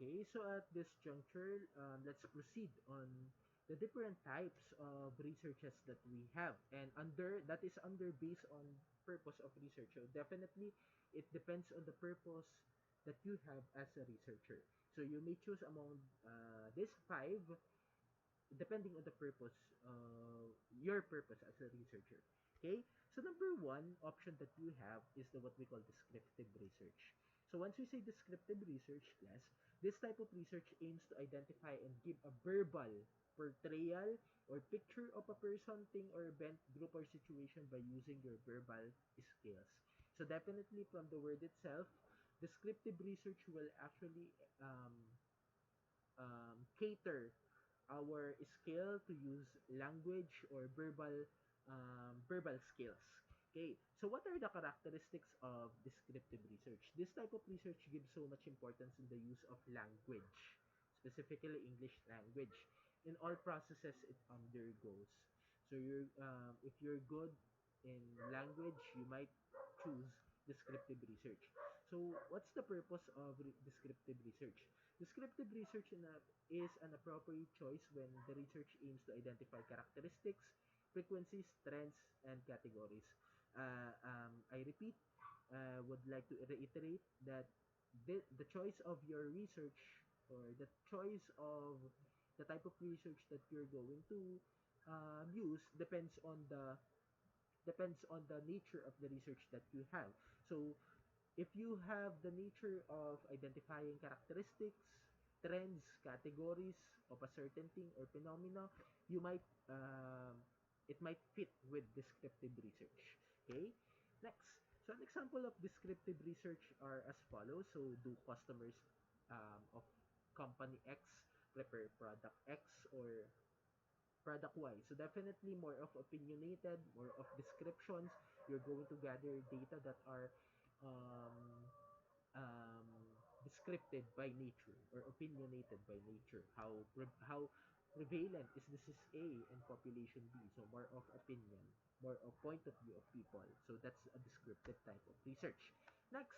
Okay, so at this juncture, let's proceed on the different types of researches that we have, and under that is under based on purpose of research. So definitely, it depends on the purpose that you have as a researcher. So you may choose among these five depending on the purpose, your purpose as a researcher. Okay, so number one option that you have is the what we call descriptive research. So once we say descriptive research, class, this type of research aims to identify and give a verbal portrayal or picture of a person, thing, or event, group, or situation by using your verbal skills. So definitely from the word itself, descriptive research will actually cater our skill to use language or verbal skills. Okay, so what are the characteristics of descriptive research? This type of research gives so much importance in the use of language, specifically English language, in all processes it undergoes. So if you're good in language, you might choose descriptive research. So what's the purpose of descriptive research? Descriptive research is an appropriate choice when the research aims to identify characteristics, frequencies, trends, and categories. I repeat, would like to reiterate that the choice of your research or the choice of the type of research that you're going to use depends on the nature of the research that you have. So if you have the nature of identifying characteristics, trends, categories of a certain thing or phenomena, you might it might fit with descriptive research. Okay. Next, so an example of descriptive research are as follows. So do customers of company X prepare product X or product Y? So definitely more of opinionated, more of descriptions. You're going to gather data that are um, descriptive by nature or opinionated by nature. How prevalent is this A and population B? So more of opinion, more of point of view of people. So that's a descriptive type of research. Next,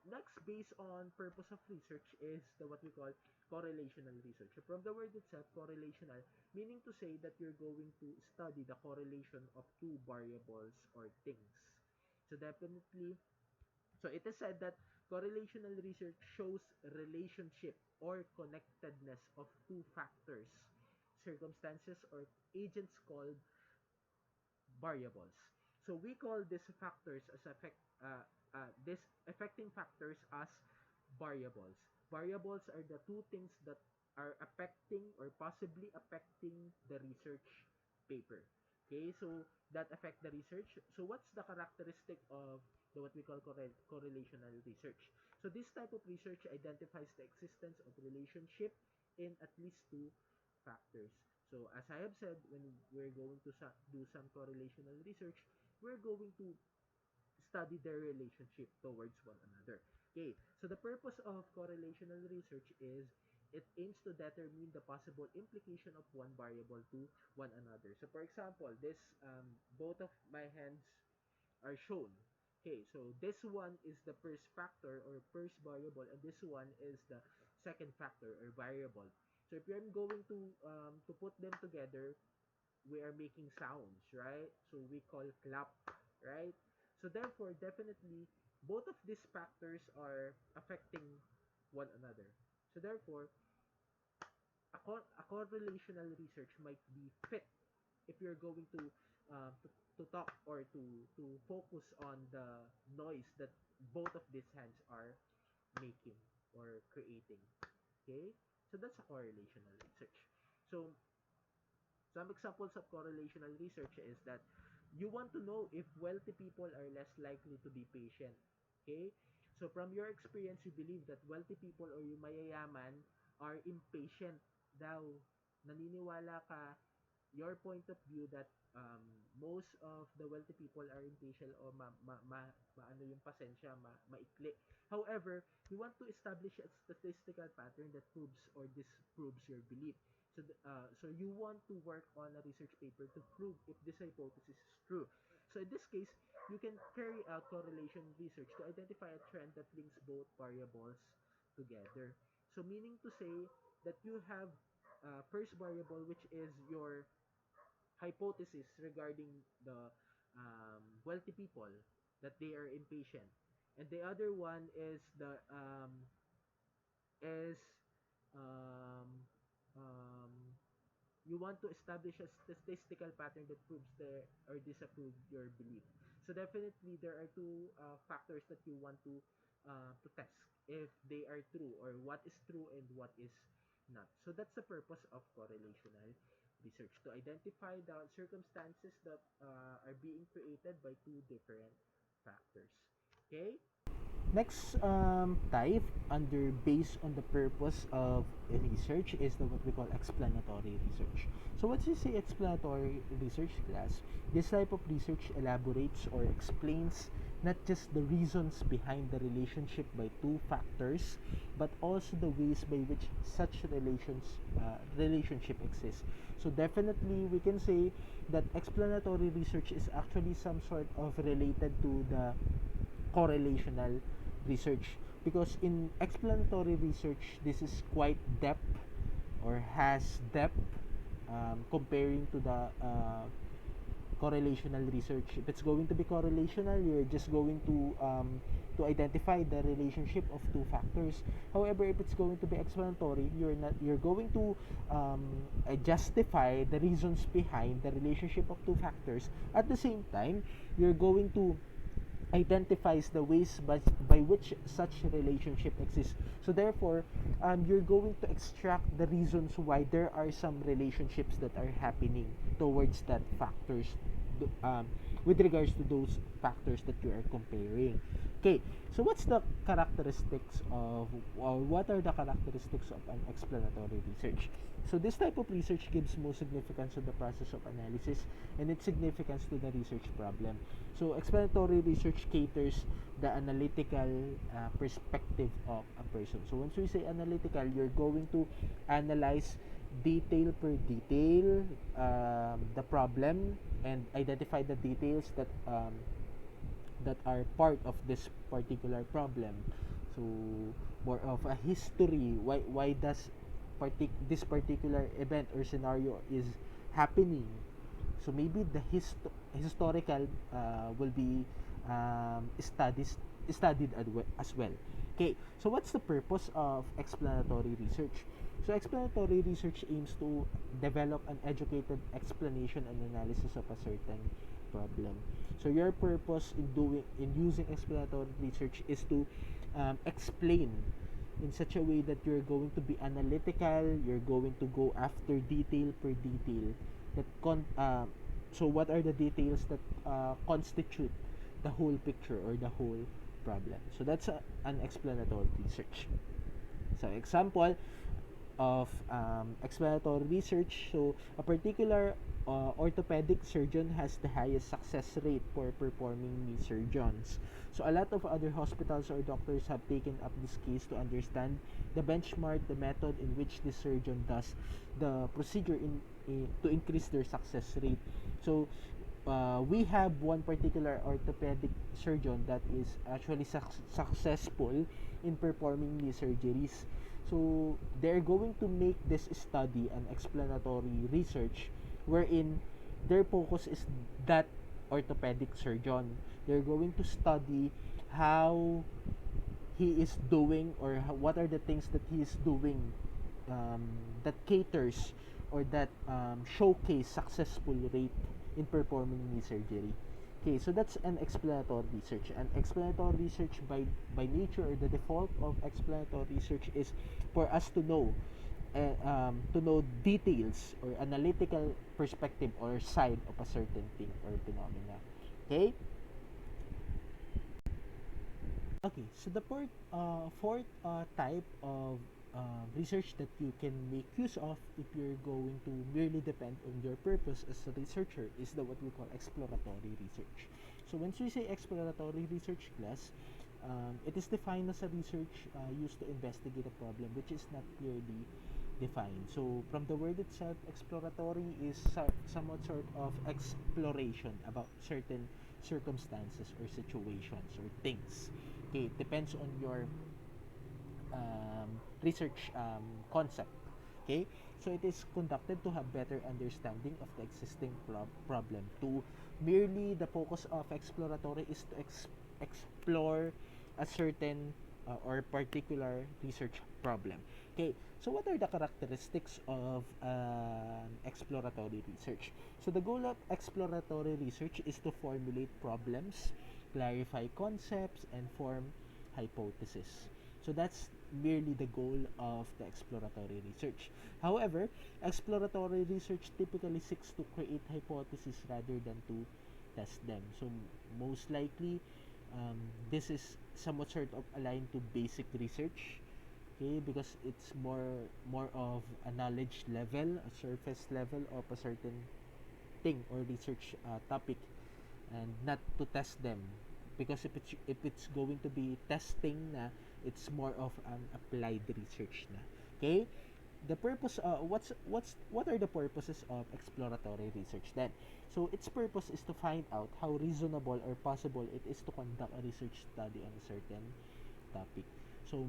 next based on purpose of research is the what we call correlational research. So from the word itself, correlational, meaning to say that you're going to study the correlation of two variables or things. So definitely, so it is said that correlational research shows relationship or connectedness of two factors, circumstances, or agents called variables. So we call these factors as this affecting factors as variables. Variables are the two things that are affecting or possibly affecting the research paper. Okay, so that affect the research. So what's the characteristic of the what we call correlational research? So this type of research identifies the existence of relationship in at least two factors. So as I have said, when we're going to do some correlational research, we're going to study their relationship towards one another. Okay, so the purpose of correlational research is it aims to determine the possible implication of one variable to one another. So for example, this both of my hands are shown. Okay, so this one is the first factor or first variable, and this one is the second factor or variable. So if I'm going to put them together, we are making sounds, right? So we call clap, right? So therefore, definitely, both of these factors are affecting one another. So therefore, a correlational research might be fit if you're going to talk or to focus on the noise that both of these hands are making or creating. Okay, so that's a correlational research. So some examples of correlational research is that you want to know if wealthy people are less likely to be patient. Okay? So from your experience, you believe that wealthy people or yung mayayaman are impatient daw. Naniniwala ka, your point of view that most of the wealthy people are impatient o ano yung pasensya, maikli. However, you want to establish a statistical pattern that proves or disproves your belief. So you want to work on a research paper to prove if this hypothesis is true. So in this case, you can carry out correlation research to identify a trend that links both variables together. So meaning to say that you have first variable, which is your hypothesis regarding the wealthy people, that they are impatient, and the other one is um, um, you want to establish a statistical pattern that proves the or disapproves your belief. So definitely there are two factors that you want to test if they are true, or what is true and what is not. So that's the purpose of correlational research, to identify the circumstances that are being created by two different factors. Okay? Next type under based on the purpose of research is what we call explanatory research. So what you say explanatory research class? This type of research elaborates or explains not just the reasons behind the relationship by two factors, but also the ways by which such relationship exists. So definitely we can say that explanatory research is actually some sort of related to the correlational research, because in explanatory research this is quite depth or has depth comparing to the correlational research. If it's going to be correlational, you're just going to identify the relationship of two factors. However, if it's going to be explanatory, you're going to justify the reasons behind the relationship of two factors. At the same time, you're going to identifies the ways by which such relationship exists. So therefore, you're going to extract the reasons why there are some relationships that are happening towards that factors, with regards to those factors that you are comparing. Okay, so what's the characteristics of, or what are the characteristics of an explanatory research? So this type of research gives most significance to the process of analysis and its significance to the research problem. So explanatory research caters the analytical perspective of a person. So once we say analytical, you're going to analyze detail per detail the problem and identify the details that are part of this particular problem. So more of a history, why does this particular event or scenario is happening. So maybe the historical will be studied as well. Okay, so what's the purpose of explanatory research? So explanatory research aims to develop an educated explanation and analysis of a certain problem. So your purpose in using explanatory research is to explain in such a way that you're going to be analytical, you're going to go after detail per detail. So what are the details that constitute the whole picture or the whole problem? So that's an explanatory research. So example of explanatory research. So a particular orthopedic surgeon has the highest success rate for performing knee surgeons. So a lot of other hospitals or doctors have taken up this case to understand the benchmark, the method in which the surgeon does the procedure to increase their success rate. So we have one particular orthopedic surgeon that is actually successful in performing knee surgeries. So they're going to make this study an explanatory research wherein their focus is that orthopedic surgeon. They're going to study how he is doing, or what are the things that he is doing that caters or that showcase successful rate in performing knee surgery. Okay, so that's an explanatory research. And explanatory research by nature, or the default of explanatory research is for us to know details or analytical perspective or side of a certain thing or phenomena. Okay? Okay, so the fourth type of research that you can make use of if you're going to merely depend on your purpose as a researcher is what we call exploratory research. So once we say exploratory research class, it is defined as a research used to investigate a problem which is not clearly defined. So from the word itself, exploratory is somewhat sort of exploration about certain circumstances or situations or things. Okay, it depends on your research concept. Okay, so it is conducted to have better understanding of the existing problem. To merely the focus of exploratory is to explore a certain or particular research problem. Okay, so what are the characteristics of exploratory research? So the goal of exploratory research is to formulate problems, clarify concepts, and form hypotheses. So that's merely the goal of the exploratory research. However, exploratory research typically seeks to create hypotheses rather than to test them. So most likely, um, this is somewhat sort of aligned to basic research, okay, because it's more of a knowledge level, a surface level of a certain thing or research topic, and not to test them, because if it's going to be testing na, it's more of an applied research na. Okay, the purpose what are the purposes of exploratory research then? So its purpose is to find out how reasonable or possible it is to conduct a research study on a certain topic. So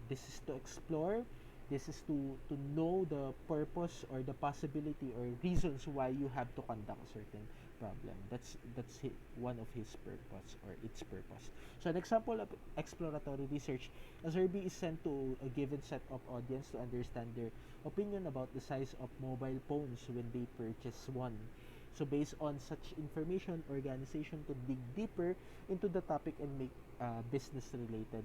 this is to explore, this is to know the purpose or the possibility or reasons why you have to conduct a certain problem. One of his purpose or its purpose. So an example of exploratory research: a survey is sent to a given set of audience to understand their opinion about the size of mobile phones when they purchase one. So based on such information, organization to dig deeper into the topic and make business related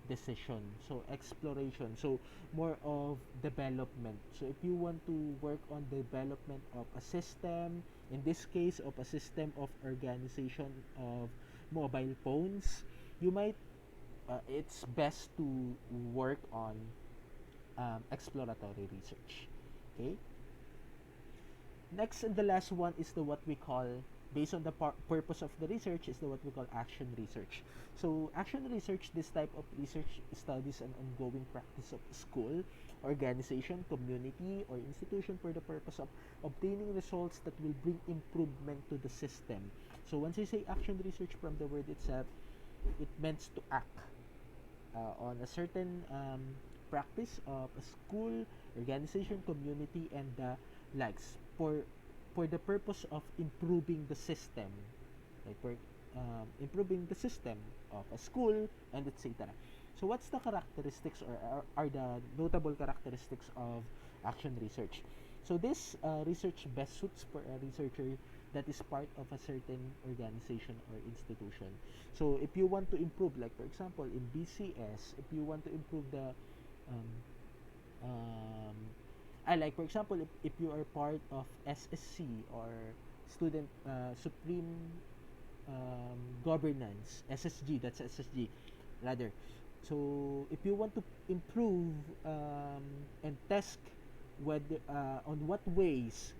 decision. So exploration, so more of development. So if you want to work on development of a system, in this case of a system of organization of mobile phones, you might it's best to work on exploratory research. Okay, next and the last one is the what we call, based on the purpose of the research, is the what we call action research. So action research, this type of research studies an ongoing practice of school, organization, community, or institution for the purpose of obtaining results that will bring improvement to the system. So once you say action research, from the word itself, it means to act on a certain practice of a school, organization, community, and the likes, for the purpose of improving the system, like for improving the system of a school, and etc. So what's the characteristics, or are the notable characteristics of action research? So this research best suits for a researcher that is part of a certain organization or institution. So if you want to improve, like for example in BCS, if you want to improve the um, um, I like for example, if you are part of SSC, or student supreme governance, SSG, that's SSG rather. So if you want to improve and test whether on what ways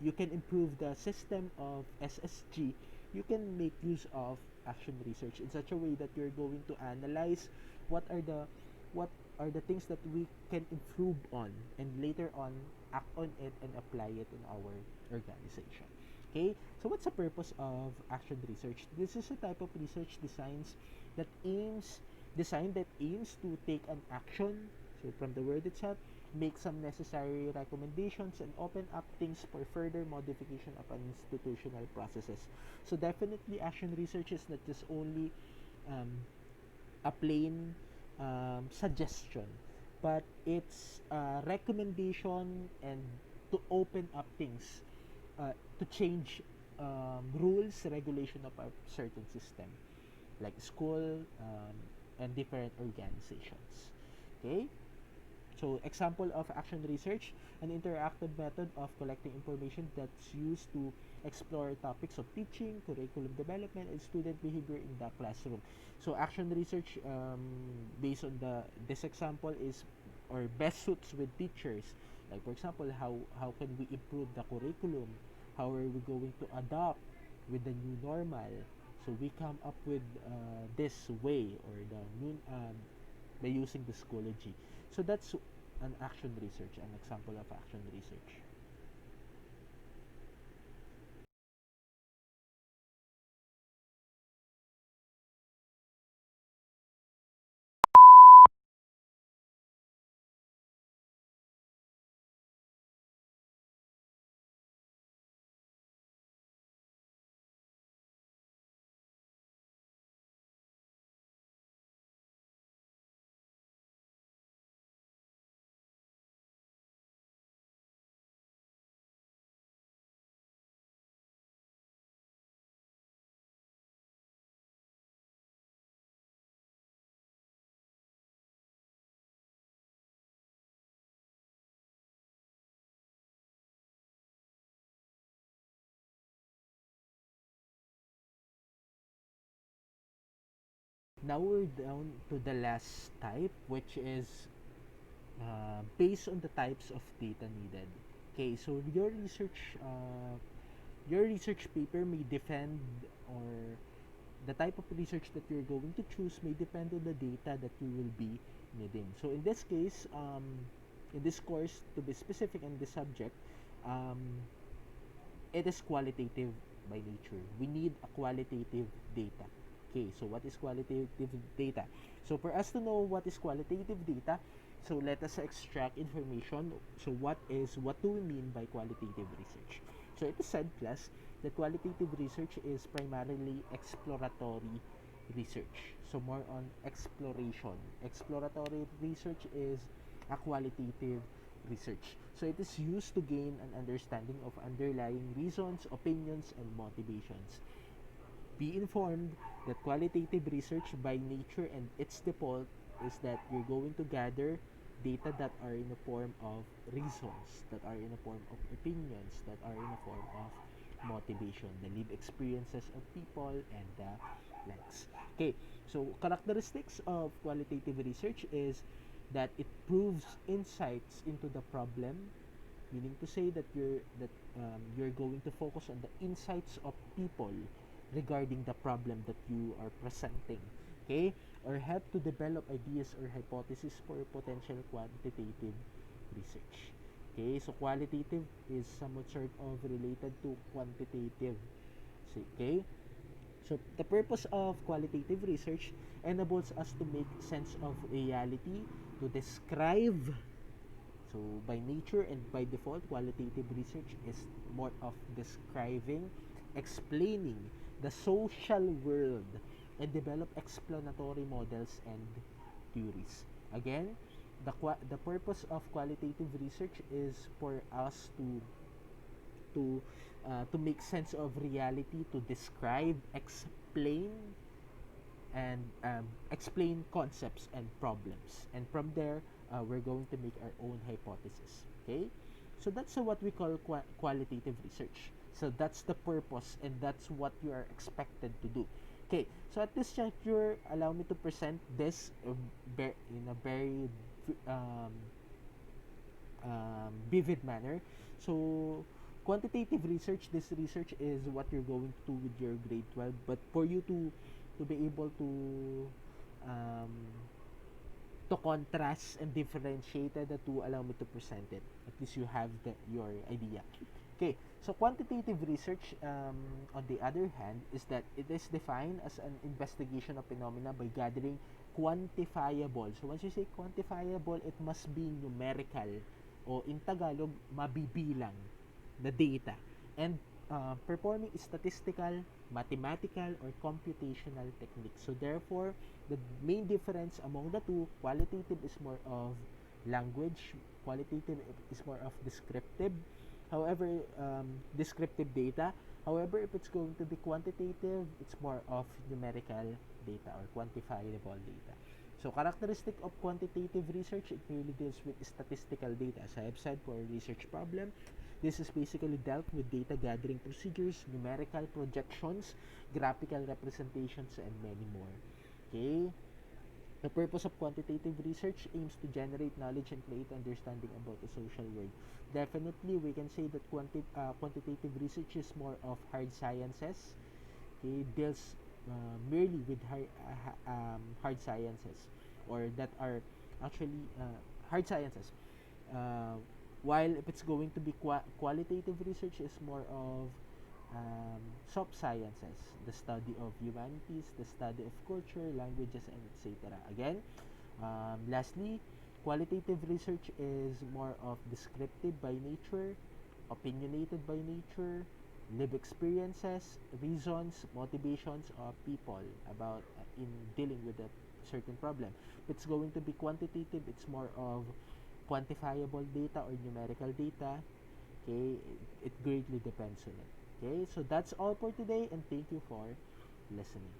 you can improve the system of SSG, you can make use of action research in such a way that you're going to analyze what are the what are the things that we can improve on, and later on act on it and apply it in our organization. Okay, so what's the purpose of action research? This is a type of research that aims that aims to take an action. So from the word itself, make some necessary recommendations and open up things for further modification of an institutional processes. So definitely action research is not just only um, a plain suggestion, but it's a recommendation and to open up things, to change rules, regulation of a certain system, like school and different organizations. Okay, so example of action research: an interactive method of collecting information that's used to explore topics of teaching, curriculum development, and student behavior in the classroom. So action research, based on this example, is or best suits with teachers. Like for example, how can we improve the curriculum? How are we going to adapt with the new normal? So we come up with this way, or the new by using the Schoology. So that's an action research, an example of action research. Now we're down to the last type, which is based on the types of data needed. Okay, so your research paper may depend, or the type of research that you're going to choose may depend on the data that you will be needing. So in this case, in this course, to be specific in this subject, um, it is qualitative by nature. We need a qualitative data. Okay, so what is qualitative data? So for us to know what is qualitative data, so let us extract information. So what do we mean by qualitative research? So it is said, class, that qualitative research is primarily exploratory research. So more on exploration. Exploratory research is a qualitative research. So it is used to gain an understanding of underlying reasons, opinions, and motivations. Be informed that qualitative research by nature and its default is that you're going to gather data that are in the form of reasons, that are in the form of opinions, that are in the form of motivation, the lived experiences of people, and the likes. Okay, so characteristics of qualitative research is that it proves insights into the problem, meaning to say that you're going to focus on the insights of people regarding the problem that you are presenting, okay, or help to develop ideas or hypotheses for potential quantitative research. Okay, so qualitative is somewhat sort of related to quantitative. Okay, so the purpose of qualitative research enables us to make sense of reality, to describe. So by nature and by default, qualitative research is more of describing, explaining the social world, and develop explanatory models and theories. Again, the purpose of qualitative research is for us to make sense of reality, to describe, explain, and explain concepts and problems. And from there, we're going to make our own hypothesis. Okay? So that's what we call qualitative research. So that's the purpose, and that's what you are expected to do. Okay, so at this juncture, allow me to present this in a very um, vivid manner. So, quantitative research, this research is what you're going to do with your grade 12. But for you to be able um, to contrast and differentiate the two, allow me to present it. At least you have your idea. Okay, so quantitative research, on the other hand, is that it is defined as an investigation of phenomena by gathering quantifiable. So once you say quantifiable, it must be numerical, o in Tagalog, mabibilang the data, and performing statistical, mathematical, or computational techniques. So therefore, the main difference among the two, qualitative is more of language, qualitative is more of descriptive. However, descriptive data. However, if it's going to be quantitative, it's more of numerical data or quantifiable data. So, characteristic of quantitative research, it really deals with statistical data. As I have said, for a research problem, this is basically dealt with data gathering procedures, numerical projections, graphical representations, and many more. Okay? The purpose of quantitative research aims to generate knowledge and create understanding about the social world. Definitely, we can say that quantitative research is more of hard sciences. Okay, deals merely with hard sciences, or that are actually hard sciences. Uh, while if it's going to be qualitative research, is more of soft sciences, the study of humanities, the study of culture, languages, and etc. Again, lastly, qualitative research is more of descriptive by nature, opinionated by nature, live experiences, reasons, motivations of people about in dealing with a certain problem. If it's going to be quantitative, it's more of quantifiable data or numerical data. Okay, it greatly depends on it. Okay, so that's all for today, and thank you for listening.